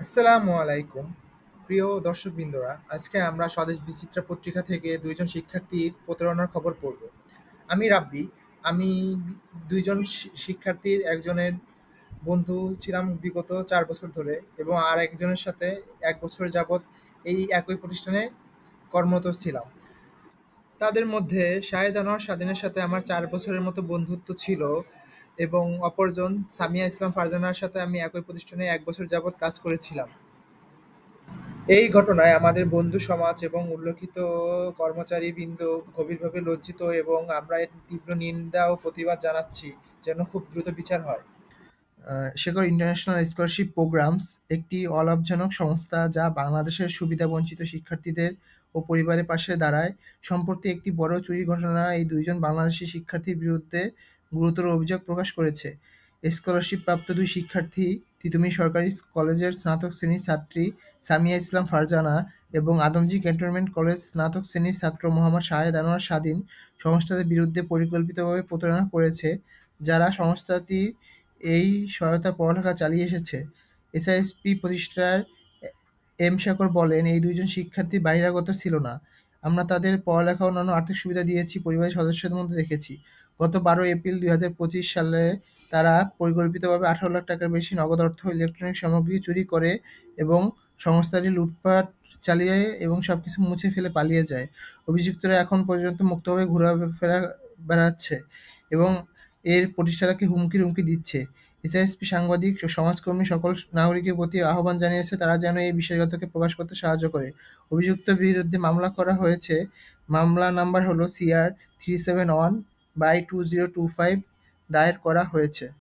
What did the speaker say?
আসসালামু আলাইকুম প্রিয় দর্শকবৃন্দরা, আজকে আমরা স্বদেশ বিচিত্রা পত্রিকা থেকে দুইজন শিক্ষার্থীর প্রতারণার খবর পড়ব। আমি রাব্বি। আমি দুইজন শিক্ষার্থীর একজনের বন্ধু ছিলাম বিগত ৪ বছর ধরে, এবং আর একজনের সাথে ১ বছর যাবৎ এই একই প্রতিষ্ঠানে কর্মরত ছিলাম। তাদের মধ্যে শাহেদ আনোয়ার স্বাধীনের সাথে আমার ৪ বছরের মতো বন্ধুত্ব ছিল, এবং অপরজন সামিয়া ইসলাম ফারজানার সাথে আমি একই প্রতিষ্ঠানে ১ বছর যাবৎ কাজ করেছিলাম। এই ঘটনায় আমাদের বন্ধু সমাজ এবং উল্লেখিত কর্মচারীবৃন্দ গভীরভাবে লজ্জিত, এবং আমরা এর তীব্র নিন্দা ও প্রতিবাদ জানাচ্ছি যেন খুব দ্রুত বিচার হয়। শেখর ইন্টারন্যাশনাল স্কলারশিপ প্রোগ্রামস একটি অলাভজনক সংস্থা যা বাংলাদেশের সুবিধাবঞ্চিত শিক্ষার্থীদের ও পরিবারের পাশে দাঁড়ায়। সম্প্রতি একটি বড় চুরির ঘটনায় এই দুইজন বাংলাদেশি শিক্ষার্থীর বিরুদ্ধে গুরুতর অভিযোগ প্রকাশ করেছে। স্কলারশিপপ্রাপ্ত দুই শিক্ষার্থী তিতুমীর সরকারি কলেজের স্নাতক শ্রেণীর ছাত্রী সামিয়া ইসলাম ফারজানা এবং আদমজী ক্যান্টনমেন্ট কলেজ স্নাতক শ্রেণীর ছাত্র মোহাম্মদ শাহেদ আনোয়ার স্বাধীন সংস্থাটির বিরুদ্ধে পরিকল্পিতভাবে প্রতারণা করেছে, যারা সংস্থাটির এই সহায়তা পড়ালেখা চালিয়ে এসেছে। এসআইএসপি প্রতিষ্ঠার এম শেখর বলেন, "এই দুইজন শিক্ষার্থী বহিরাগত ছিল না। আমরা তাদের পড়ালেখা ও অন্যান্য আর্থিক সুবিধা দিয়েছি, পরিবারের সদস্যদের মধ্যে রেখেছি। গত ১২ এপ্রিল ২০২৫ সালে তারা পরিকল্পিতভাবে ১৮ লাখ টাকার বেশি নগদ অর্থ ও ইলেকট্রনিক সামগ্রী চুরি করে এবং সংস্থাটি লুটপাট চালিয়ে এবং সবকিছু মুছে ফেলে পালিয়ে যায়। অভিযুক্তরা এখন পর্যন্ত মুক্তভাবে ঘোরাফেরা বেড়াচ্ছে এবং এর প্রতিষ্ঠাতাকে হুমকি দিচ্ছে।" এসআইএসপি সাংবাদিক ও সমাজকর্মী সকল নাগরিকের প্রতি আহ্বান জানিয়েছে তারা যেন এই বিশ্বাসঘাতককে প্রকাশ করতে সাহায্য করে। অভিযুক্তের বিরুদ্ধে মামলা করা হয়েছে। মামলা নাম্বার হলো CR 371/2025 দায়ের করা হয়েছে।